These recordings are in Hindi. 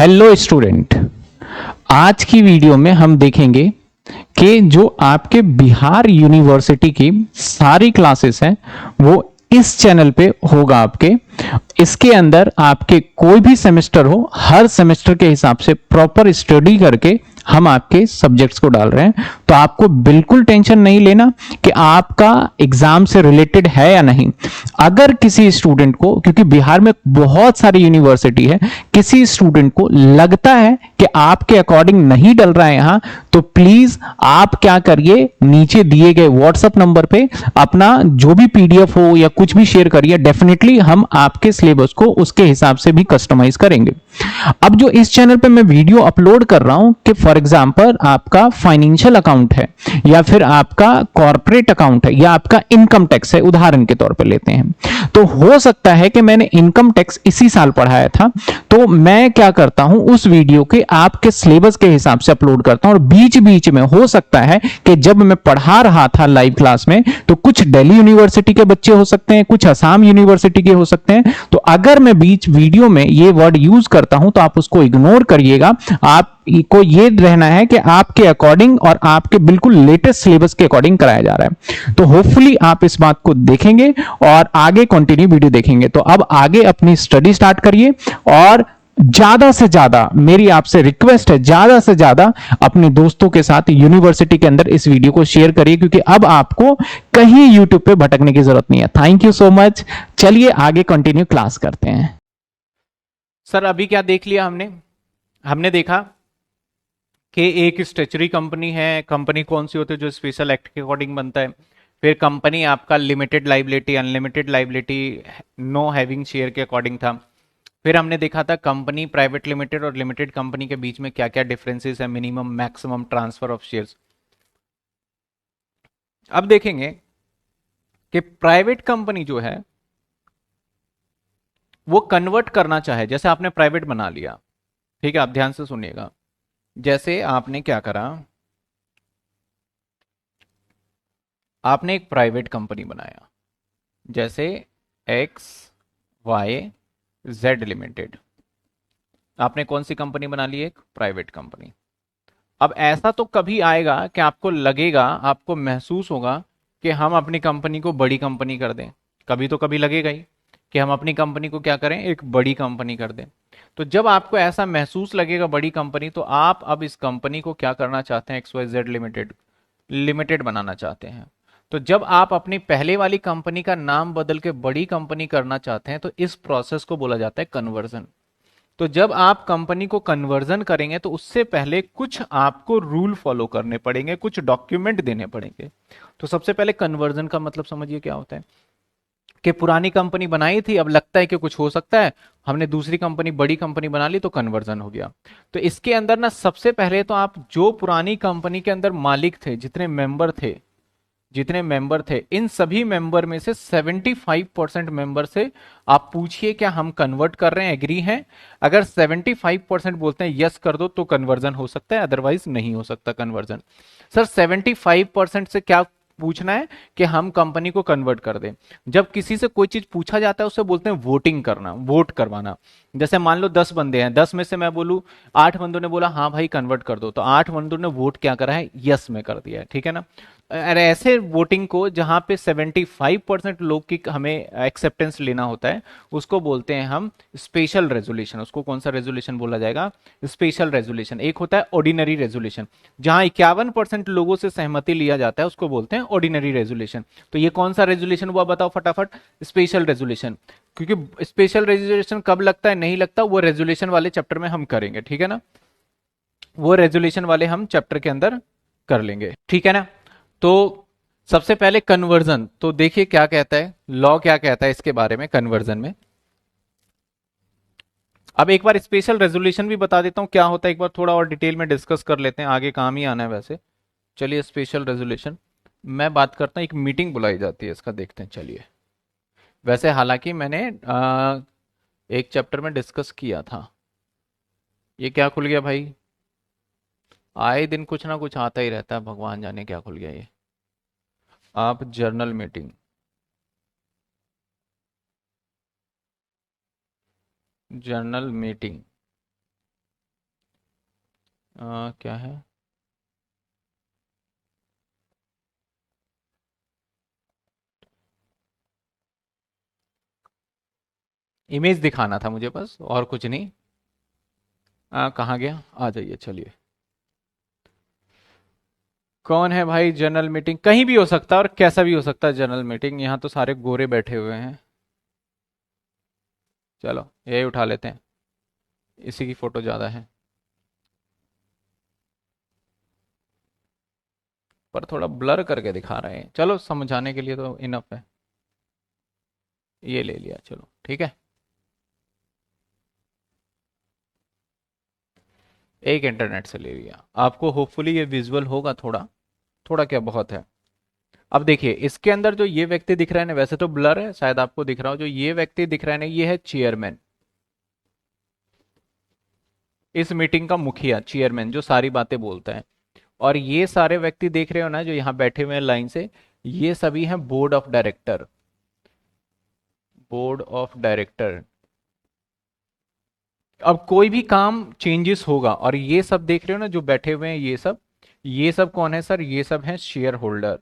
Hello student. आज की वीडियो में हम देखेंगे कि जो आपके बिहार यूनिवर्सिटी की सारी क्लासेस हैं वो इस चैनल पे होगा आपके। इसके अंदर आपके कोई भी सेमेस्टर हो, हर सेमेस्टर के हिसाब से प्रॉपर स्टडी करके हम आपके सब्जेक्ट्स को डाल रहे हैं। तो आपको बिल्कुल टेंशन नहीं लेना कि आपका एग्जाम से रिलेटेड है या नहीं। अगर किसी स्टूडेंट को, क्योंकि बिहार में बहुत सारी यूनिवर्सिटी है, किसी स्टूडेंट को लगता है कि आपके अकॉर्डिंग नहीं डल रहा है यहां, तो प्लीज आप क्या करिए, नीचे दिए गए व्हाट्सएप नंबर पे अपना जो भी पीडीएफ हो या कुछ भी शेयर करिए। डेफिनेटली हम आपके सिलेबस को उसके हिसाब से भी कस्टमाइज करेंगे। अब जो इस चैनल पे मैं वीडियो अपलोड कर रहा हूं कि फॉर एग्जांपल आपका फाइनेंशियल अकाउंट है या फिर आपका कॉर्पोरेट अकाउंट है या आपका इनकम टैक्स है, उदाहरण के तौर पे लेते हैं, तो हो सकता है कि मैंने इनकम टैक्स इसी साल पढ़ाया था, तो मैं क्या करता हूं, उस वीडियो के आपके सिलेबस के हिसाब से अपलोड करता हूं। और बीच बीच में हो सकता है कि जब मैं पढ़ा रहा था लाइव क्लास में, तो कुछ दिल्ली यूनिवर्सिटी के बच्चे हो सकते हैं, कुछ असम यूनिवर्सिटी के हो सकते हैं। तो अगर मैं बीच वीडियो में ये वर्ड यूज करता हूं तो आप उसको इग्नोर करिएगा। आपको ये रहना है कि आपके अकॉर्डिंग और आपके बिल्कुल लेटेस्ट सिलेबस के अकॉर्डिंग कराया जा रहा है। तो होपफुली आप इस बात को देखेंगे और आगे कंटिन्यू वीडियो देखेंगे। तो अब आगे अपनी स्टडी स्टार्ट करिए और ज्यादा से ज्यादा मेरी आपसे रिक्वेस्ट है, ज्यादा से ज्यादा अपने दोस्तों के साथ यूनिवर्सिटी के अंदर इस वीडियो को शेयर करिए, क्योंकि अब आपको कहीं यूट्यूब पे भटकने की जरूरत नहीं है। Thank you so much. चलिए आगे कंटिन्यू क्लास करते हैं। सर अभी क्या देख लिया हमने हमने देखा कि एक स्टेचुरी कंपनी है। कंपनी कौन सी होती है? जो स्पेशल एक्ट के अकॉर्डिंग बनता है। फिर कंपनी आपका limited liability, unlimited liability, know having share के अकॉर्डिंग था। फिर हमने देखा था कंपनी प्राइवेट लिमिटेड और लिमिटेड कंपनी के बीच में क्या क्या डिफरेंसेस है, minimum maximum transfer of shares. अब देखेंगे कि प्राइवेट कंपनी जो है वो कन्वर्ट करना चाहे। जैसे आपने प्राइवेट बना लिया, ठीक है, आप ध्यान से सुनिएगा। जैसे आपने क्या करा, आपने एक प्राइवेट कंपनी बनाया, जैसे एक्स वाई जेड लिमिटेड। आपने कौन सी कंपनी बना ली? एक प्राइवेट कंपनी। अब ऐसा तो कभी आएगा कि आपको लगेगा, आपको महसूस होगा कि हम अपनी कंपनी को बड़ी कंपनी कर दें। कभी तो कभी लगेगा ही कि हम अपनी कंपनी को क्या करें, एक बड़ी कंपनी कर दें। तो जब आपको ऐसा महसूस लगेगा बड़ी कंपनी, तो आप अब इस कंपनी को क्या करना चाहते हैं? X Y Z limited limited बनाना चाहते हैं। तो जब आप अपनी पहले वाली कंपनी का नाम बदल के बड़ी कंपनी करना चाहते हैं, तो इस प्रोसेस को बोला जाता है कन्वर्जन। तो जब आप कंपनी को कन्वर्जन करेंगे तो उससे पहले कुछ आपको रूल फॉलो करने पड़ेंगे, कुछ डॉक्यूमेंट देने पड़ेंगे। तो सबसे पहले कन्वर्जन का मतलब समझिए क्या होता है कि पुरानी कंपनी बनाई थी, अब लगता है कि कुछ हो सकता है, हमने दूसरी कंपनी, बड़ी कंपनी बना ली, तो कन्वर्जन हो गया। तो इसके अंदर ना सबसे पहले तो आप जो पुरानी कंपनी के अंदर मालिक थे, जितने मेंबर थे, इन सभी मेंबर में से 75% मेंबर से आप पूछिए क्या हम कन्वर्ट कर रहे हैं, एग्री हैं? अगर 75% बोलते हैं यस कर दो तो कन्वर्जन हो सकता है, अदरवाइज नहीं हो सकता कन्वर्जन। सर 75% से क्या पूछना है कि हम कंपनी को कन्वर्ट कर दें। जब किसी से कोई चीज पूछा जाता है उससे बोलते हैं वोटिंग करना, वोट करवाना। जैसे मान लो 10 बंदे हैं, 10 में से मैं बोलूं 8 बंदों ने बोला हाँ भाई कन्वर्ट कर दो, तो 8 बंदों ने वोट क्या करा है, यस में कर दिया है, ठीक है ना। और ऐसे वोटिंग को जहां पे 75% लोग की हमें एक्सेप्टेंस लेना होता है, उसको बोलते हैं हम स्पेशल रेजोल्यूशन। उसको कौन सा रेजोल्यूशन बोला जाएगा? Special resolution. एक होता है ऑर्डिनरी रेजोल्यूशन, जहां 51% लोगों से सहमति लिया जाता है, उसको बोलते हैं ऑर्डिनरी रेजोल्यूशन। तो ये कौन सा रेजोल्यूशन हुआ बताओ फटाफट? Special resolution. क्योंकि स्पेशल रेजोल्यूशन कब लगता है, नहीं लगता, वो रेजोल्यूशन वाले चैप्टर में हम करेंगे, ठीक है ना। वो रेजोल्यूशन वाले हम चैप्टर के अंदर कर लेंगे, ठीक है ना। तो सबसे पहले कन्वर्जन, तो देखिए क्या कहता है लॉ, क्या कहता है इसके बारे में कन्वर्जन में। अब एक बार स्पेशल रेजोल्यूशन भी बता देता हूं क्या होता है, एक बार थोड़ा और डिटेल में डिस्कस कर लेते हैं, आगे काम ही आना है वैसे। चलिए स्पेशल रेजोल्यूशन मैं बात करता हूं, एक मीटिंग बुलाई जाती है इसका, देखते हैं चलिए। वैसे हालांकि मैंने एक चैप्टर में डिस्कस किया था। ये क्या खुल गया भाई? आए दिन कुछ ना कुछ आता ही रहता है, भगवान जाने क्या खुल गया ये। आप जर्नल मीटिंग, जर्नल मीटिंग, क्या है, इमेज दिखाना था मुझे बस, और कुछ नहीं। कहाँ गया, आ जाइए चलिए। कौन है भाई, जनरल मीटिंग कहीं भी हो सकता है और कैसा भी हो सकता है जनरल मीटिंग, यहाँ तो सारे गोरे बैठे हुए हैं। चलो यही उठा लेते हैं, इसी की फोटो ज्यादा है, पर थोड़ा ब्लर करके दिखा रहे हैं, चलो समझाने के लिए तो इनफ है। ये ले लिया, चलो ठीक है। एक इंटरनेट से ले लिया, आपको होपफुली ये विजुअल होगा, थोड़ा थोड़ा क्या बहुत है। अब देखिए इसके अंदर जो ये व्यक्ति दिख रहा है ना, वैसे तो ब्लर है, शायद आपको दिख रहा हो, जो ये व्यक्ति दिख रहा है ना, ये है चेयरमैन, इस मीटिंग का मुखिया, चेयरमैन जो सारी बातें बोलता है। और ये सारे व्यक्ति देख रहे हो ना, जो यहाँ बैठे हुए हैं लाइन से, ये सभी हैं board of director, board of director. अब कोई भी काम चेंजेस होगा, और ये सब देख रहे हो ना जो बैठे हुए हैं, ये सब कौन है सर, ये सब हैं शेयर होल्डर।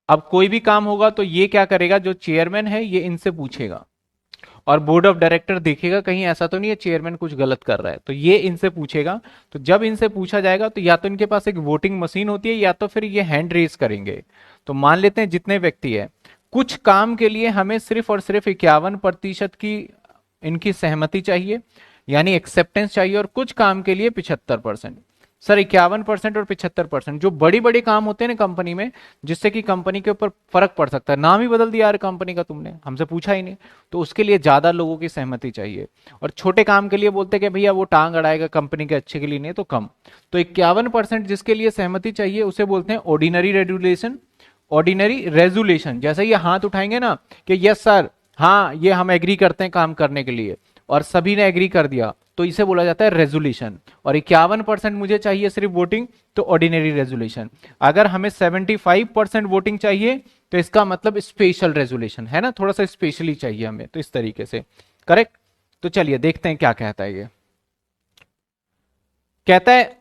अब कोई भी काम होगा तो ये क्या करेगा, जो चेयरमैन है ये इनसे पूछेगा, और बोर्ड ऑफ डायरेक्टर देखेगा कहीं ऐसा तो नहीं है चेयरमैन कुछ गलत कर रहा है, तो ये इनसे पूछेगा। तो जब इनसे पूछा जाएगा तो या तो इनके पास एक वोटिंग मशीन होती है, या तो फिर ये हैंड रेज करेंगे। तो मान लेते हैं जितने व्यक्ति है, कुछ काम के लिए हमें सिर्फ और सिर्फ 51% की इनकी सहमति चाहिए, यानी एक्सेप्टेंस चाहिए, और कुछ काम के लिए 75%। सर 51% और 75%, जो बड़ी बड़ी काम होते हैं ना कंपनी में, जिससे कि कंपनी के ऊपर फर्क पड़ सकता है, नाम ही बदल दिया यार कंपनी का, तुमने हमसे पूछा ही नहीं, तो उसके लिए ज्यादा लोगों की सहमति चाहिए। और छोटे काम के लिए बोलते हैं कि भैया वो टांग अड़ाएगा कंपनी के अच्छे के लिए, नहीं तो कम। तो 51% जिसके लिए सहमति चाहिए उसे बोलते हैं ऑर्डिनरी रेगुलेशन, ऑर्डिनरी रेजुलेशन। जैसे ये हाथ उठाएंगे ना कि यस सर, हाँ ये हम एग्री करते हैं काम करने के लिए, और सभी ने एग्री कर दिया, तो इसे बोला जाता है रेजुलेशन। और 51% मुझे चाहिए सिर्फ वोटिंग, तो ऑर्डिनरी रेजुलेशन। अगर हमें 75% वोटिंग चाहिए, तो इसका मतलब स्पेशल रेजुलेशन है ना, थोड़ा सा स्पेशली चाहिए हमें, तो इस तरीके से। करेक्ट। तो चलिए देखते हैं क्या कहता है ये। कहता है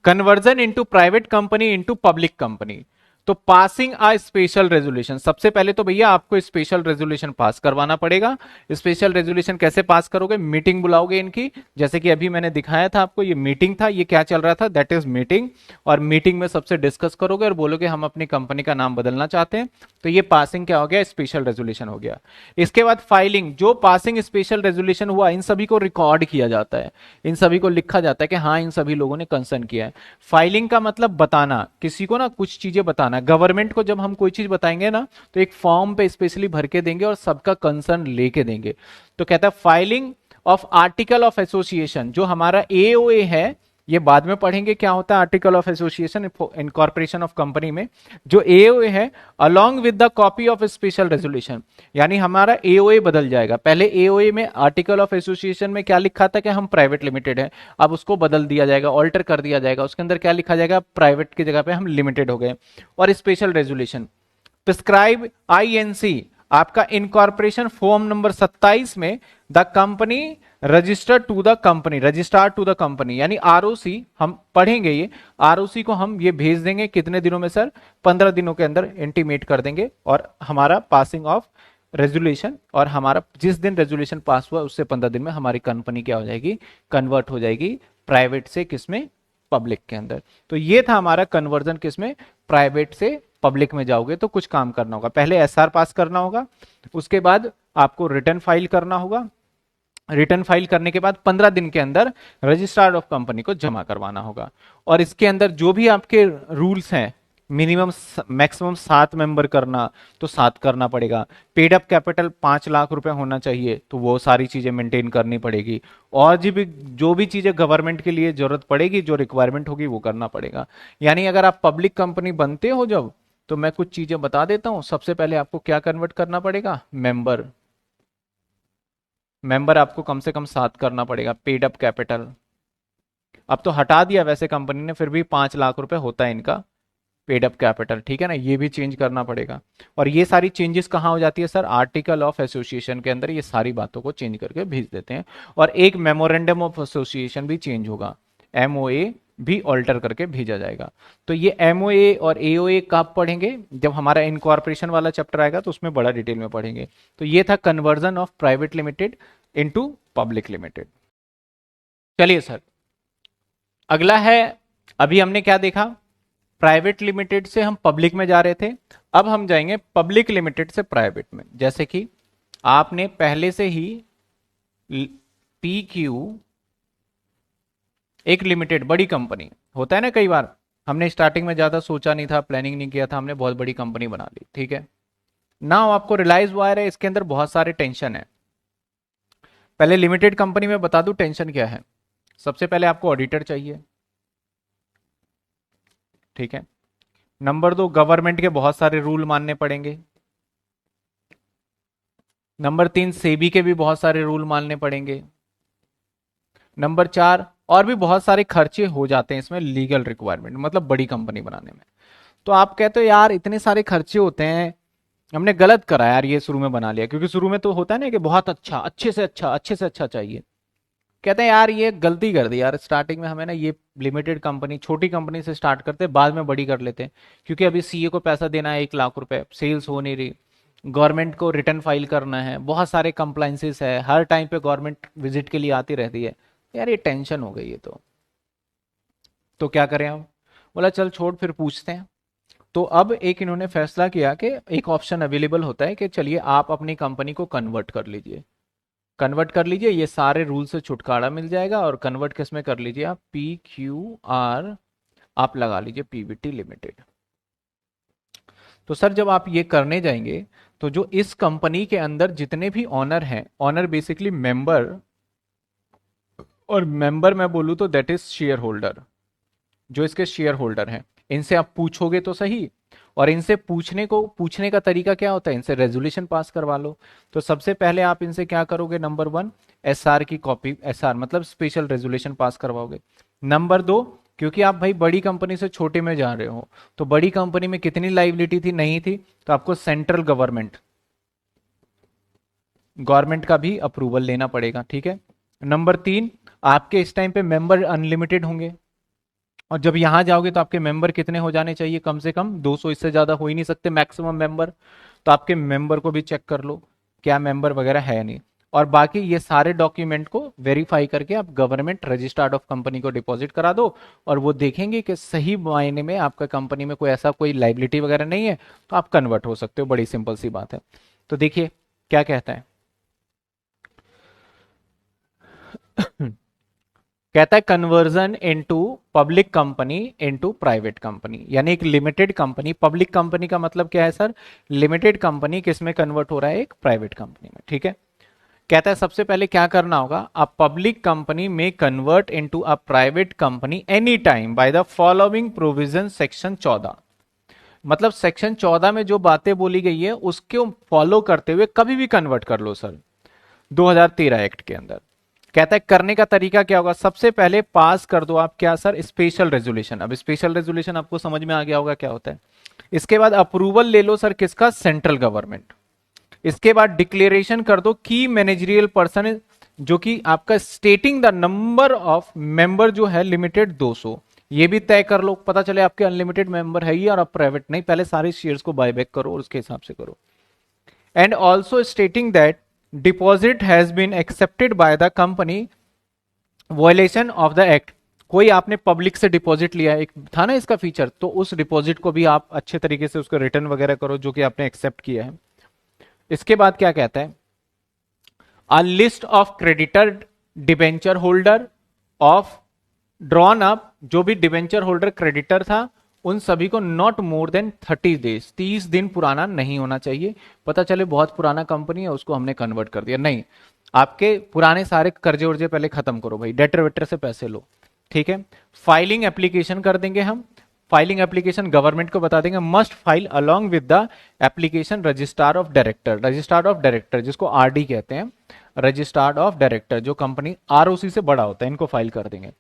conversion into private company into public company. तो पासिंग आ स्पेशल रेजोल्यूशन, सबसे पहले तो भैया आपको स्पेशल रेजोल्यूशन पास करवाना पड़ेगा। स्पेशल रेजोल्यूशन कैसे पास करोगे, मीटिंग बुलाओगे इनकी, जैसे कि अभी मैंने दिखाया था आपको, ये मीटिंग था, ये क्या चल रहा था, दैट इज मीटिंग। और मीटिंग में सबसे डिस्कस करोगे और बोलोगे हम अपनी कंपनी का नाम बदलना चाहते हैं, तो ये पासिंग क्या हो गया, स्पेशल रेजोल्यूशन हो गया। इसके बाद फाइलिंग, जो पासिंग स्पेशल रेजोल्यूशन हुआ इन सभी को रिकॉर्ड किया जाता है, इन सभी को लिखा जाता है कि हाँ इन सभी लोगों ने कंसर्न किया है। फाइलिंग का मतलब बताना, किसी को ना कुछ चीजें बताना, गवर्नमेंट को जब हम कोई चीज बताएंगे ना, तो एक फॉर्म पे स्पेशली भर के देंगे और सबका कंसर्न लेके देंगे। तो कहता है filing of article of association, जो हमारा एओए है, ये बाद में पढ़ेंगे क्या होता है article of association incorporation of company में। जो एओए है along with the copy of special resolution, यानी हमारा एओए बदल जाएगा। पहले एओए में आर्टिकल ऑफ एसोसिएशन में क्या लिखा था कि हम प्राइवेट लिमिटेड है, अब उसको बदल दिया जाएगा, ऑल्टर कर दिया जाएगा, उसके अंदर क्या लिखा जाएगा, प्राइवेट की जगह पे हम लिमिटेड हो गए। और स्पेशल रेजोल्यूशन प्रिस्क्राइब आईएनसी, आपका इनकॉर्पोरेशन फॉर्म नंबर 27 में the company registered to the company, registered to the company, यानी आरओसी हम पढ़ेंगे, ये आरओसी को हम ये भेज देंगे कितने दिनों में सर, 15 दिनों के अंदर इंटीमेट कर देंगे, और हमारा पासिंग ऑफ रेजुलेशन, और हमारा जिस दिन रेजुलेशन पास हुआ उससे 15 दिन में हमारी कंपनी क्या हो जाएगी, कन्वर्ट हो जाएगी प्राइवेट से किसमें, पब्लिक के अंदर। तो ये था हमारा कन्वर्जन किसमें, प्राइवेट से पब्लिक में जाओगे तो कुछ काम करना होगा, पहले एसआर पास करना होगा, उसके बाद आपको रिटर्न फाइल करना होगा, रिटर्न फाइल करने के बाद 15 दिन के अंदर रजिस्ट्रार ऑफ कंपनी को जमा करवाना होगा। और इसके अंदर जो भी आपके रूल्स हैं, मिनिमम मैक्सिमम 7 मेंबर करना, तो 7 करना पड़ेगा। पेड अप कैपिटल 5 लाख रुपए होना चाहिए, तो वो सारी चीजें मेंटेन करनी पड़ेगी। और जो भी चीजें गवर्नमेंट के लिए जरूरत पड़ेगी, जो रिक्वायरमेंट होगी वो करना पड़ेगा। यानी अगर आप पब्लिक कंपनी बनते हो जब, तो मैं कुछ चीजें बता देता हूं। सबसे पहले आपको क्या कन्वर्ट करना पड़ेगा, मेंबर, मेंबर आपको कम से कम 7 करना पड़ेगा। पेड अप कैपिटल अब तो हटा दिया वैसे कंपनी ने, फिर भी 5 लाख रुपए होता है इनका पेड अप कैपिटल, ठीक है ना, ये भी चेंज करना पड़ेगा। और ये सारी चेंजेस कहाँ हो जाती है सर, आर्टिकल ऑफ एसोसिएशन के अंदर ये सारी बातों को चेंज करके भेज देते हैं। और एक मेमोरेंडम ऑफ एसोसिएशन भी चेंज होगा, एमओए भी ऑल्टर करके भेजा जाएगा। तो ये एमओए और एओए कब पढ़ेंगे, जब हमारा इनकॉर्पोरेशन वाला चैप्टर आएगा तो उसमें बड़ा डिटेल में पढ़ेंगे। तो ये था conversion of private limited into public limited. चलिए सर, अगला है, अभी हमने क्या देखा, प्राइवेट लिमिटेड से हम पब्लिक में जा रहे थे, अब हम जाएंगे पब्लिक लिमिटेड से प्राइवेट में। जैसे कि आपने पहले से ही पी क्यू एक लिमिटेड बड़ी कंपनी होता है ना, कई बार हमने स्टार्टिंग में ज्यादा सोचा नहीं था, प्लानिंग नहीं किया था, हमने बहुत बड़ी कंपनी बना ली, ठीक है। नाउ आपको रियलाइज हुआ है इसके अंदर बहुत सारे टेंशन है। पहले लिमिटेड कंपनी में बता दूं टेंशन क्या है। सबसे पहले आपको ऑडिटर चाहिए, ठीक है। नंबर 2, गवर्नमेंट के बहुत सारे रूल मानने पड़ेंगे। नंबर 3, सेबी के भी बहुत सारे रूल मानने पड़ेंगे। नंबर 4, और भी बहुत सारे खर्चे हो जाते हैं इसमें, लीगल रिक्वायरमेंट, मतलब बड़ी कंपनी बनाने में। तो आप कहते हो यार इतने सारे खर्चे होते हैं, हमने गलत करा यार ये शुरू में बना लिया, क्योंकि शुरू में तो होता है ना कि बहुत अच्छा, अच्छे से अच्छा चाहिए। कहते हैं यार ये गलती कर दी यार, स्टार्टिंग में हमें ना ये लिमिटेड कंपनी, छोटी कंपनी से स्टार्ट करते, बाद में बड़ी कर लेते हैं, क्योंकि अभी सीए को पैसा देना है 1 लाख रुपए, सेल्स हो नहीं रही, गवर्नमेंट को रिटर्न फाइल करना है, बहुत सारे कंप्लाइंसेस है, हर टाइम पे गवर्नमेंट विजिट के लिए आती रहती है, यार ये टेंशन हो गई है। तो क्या करें अब, बोला चल छोड़, फिर पूछते हैं। तो अब एक इन्होंने फैसला किया कि एक ऑप्शन अवेलेबल होता है कि चलिए आप अपनी कंपनी को कन्वर्ट कर लीजिए, कन्वर्ट कर लीजिए, ये सारे रूल से छुटकारा मिल जाएगा। और कन्वर्ट किस में कर लीजिए आप, पी क्यू आर आप लगा लीजिए, पीवीटी लिमिटेड। तो सर जब आप ये करने जाएंगे तो जो इस कंपनी के अंदर जितने भी ऑनर हैं, ऑनर बेसिकली मेंबर, और मेंबर मैं बोलूं तो दैट इज शेयर होल्डर, जो इसके शेयर होल्डर हैं, इनसे आप पूछोगे तो सही। और इनसे पूछने का तरीका क्या होता है, इनसे रेजोल्यूशन पास करवा लो। तो सबसे पहले आप इनसे क्या करोगे, नंबर 1 एसआर की कॉपी, एसआर मतलब स्पेशल रेजोल्यूशन पास करवाओगे। नंबर 2, क्योंकि आप भाई बड़ी कंपनी से छोटे में जा रहे हो, तो बड़ी कंपनी में कितनी लाइबिलिटी थी, नहीं थी, तो आपको सेंट्रल गवर्नमेंट का भी अप्रूवल लेना पड़ेगा, ठीक है। नंबर 3, आपके इस टाइम पे मेंबर अनलिमिटेड होंगे, और जब यहां जाओगे तो आपके मेंबर कितने हो जाने चाहिए, कम से कम 200, इससे ज्यादा हो ही नहीं सकते मैक्सिमम मेंबर। तो आपके मेंबर को भी चेक कर लो, क्या मेंबर वगैरह है नहीं। और बाकी ये सारे डॉक्यूमेंट को वेरीफाई करके आप गवर्नमेंट रजिस्टर्ड ऑफ कंपनी को डिपॉजिट करा दो, और वो देखेंगे कि सही मायने में आपका कंपनी में कोई ऐसा कोई लाइबिलिटी वगैरह नहीं है, तो आप कन्वर्ट हो सकते हो, बड़ी सिंपल सी बात है। तो देखिए क्या कहता है, कहता है conversion into public company into private company, यानी एक लिमिटेड कंपनी, पब्लिक कंपनी का मतलब क्या है सर, लिमिटेड कंपनी किस में कन्वर्ट हो रहा है, एक प्राइवेट कंपनी में, ठीक है। कहता है सबसे पहले क्या करना होगा, अ पब्लिक कंपनी में convert into a private company any time by the following provision, section 14, मतलब सेक्शन 14 में जो बातें बोली गई है उसको फॉलो करते हुए कभी भी कन्वर्ट कर लो सर, 2013 एक्ट के अंदर। कहता है करने का तरीका क्या होगा, सबसे पहले पास कर दो आप क्या सर, स्पेशल रेजोल्यूशन। अब स्पेशल रेजोल्यूशन आपको समझ में आ गया होगा क्या होता है। इसके बाद अप्रूवल ले लो सर किसका, सेंट्रल गवर्नमेंट। इसके बाद डिक्लेरेशन कर दो की मैनेजरियल पर्सन, जो कि आपका stating the number of member जो है लिमिटेड 200, ये भी तय कर लो, पता चले आपके अनलिमिटेड मेंबर है ही और आप प्राइवेट नहीं, पहले सारे शेयर्स को बायबैक करो और उसके हिसाब से करो। And also stating that deposit has been accepted by the company violation of the act, कोई आपने पब्लिक से डिपॉजिट लिया है, एक था ना इसका फीचर, तो उस डिपॉजिट को भी आप अच्छे तरीके से उसको रिटर्न वगैरह करो जो कि आपने एक्सेप्ट किया है। इसके बाद क्या कहता है, a list of creditor debenture holder of drawn up, जो भी डिबेंचर होल्डर क्रेडिटर था उन सभी को नॉट मोर देन 30 डेज, 30 दिन पुराना नहीं होना चाहिए। पता चले बहुत पुराना कंपनी है उसको हमने कन्वर्ट कर दिया, नहीं, आपके पुराने सारे कर्जे उर्जे पहले खत्म करो भाई, डेटर वेटर से पैसे लो, ठीक है। फाइलिंग एप्लीकेशन कर देंगे हम, फाइलिंग एप्लीकेशन गवर्नमेंट को बता देंगे, must file along with the application registrar of director, registrar of director जिसको आरडी कहते हैं, रजिस्ट्रार ऑफ डायरेक्टर, जो कंपनी आरओसी से बड़ा होता है, इनको फाइल कर देंगे।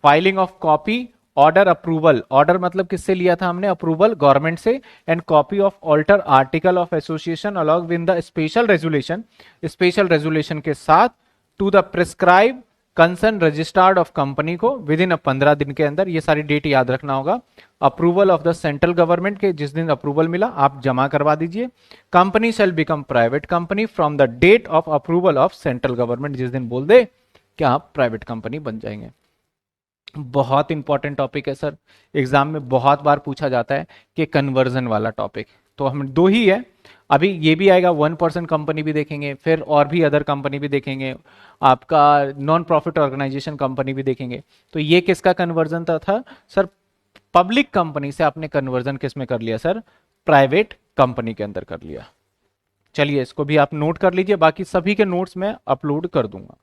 Filing of copy order approval, order मतलब किससे लिया था हमने अप्रूवल, गवर्नमेंट से, and copy of alter article of association along with the special resolution, special resolution के साथ, to the prescribe concern registered of company को विद इन 15 दिन के अंदर, ये सारी डेट याद रखना होगा। Approval of the central government के, जिस दिन अप्रूवल मिला आप जमा करवा दीजिए। Company shall become private company from the date of approval of central government, जिस दिन बोल दे कि आप प्राइवेट कंपनी बन जाएंगे। बहुत इंपॉर्टेंट टॉपिक है सर, एग्जाम में बहुत बार पूछा जाता है कि कन्वर्जन वाला टॉपिक, तो हम दो ही है अभी, ये भी आएगा 1% कंपनी भी देखेंगे, फिर और भी अदर कंपनी भी देखेंगे, आपका नॉन प्रॉफिट ऑर्गेनाइजेशन कंपनी भी देखेंगे। तो ये किसका कन्वर्जन था सर, पब्लिक कंपनी से आपने कन्वर्जन किस में कर लिया सर, प्राइवेट कंपनी के अंदर कर लिया। चलिए इसको भी आप नोट कर लीजिए, बाकी सभी के नोट्स मैं अपलोड कर दूंगा।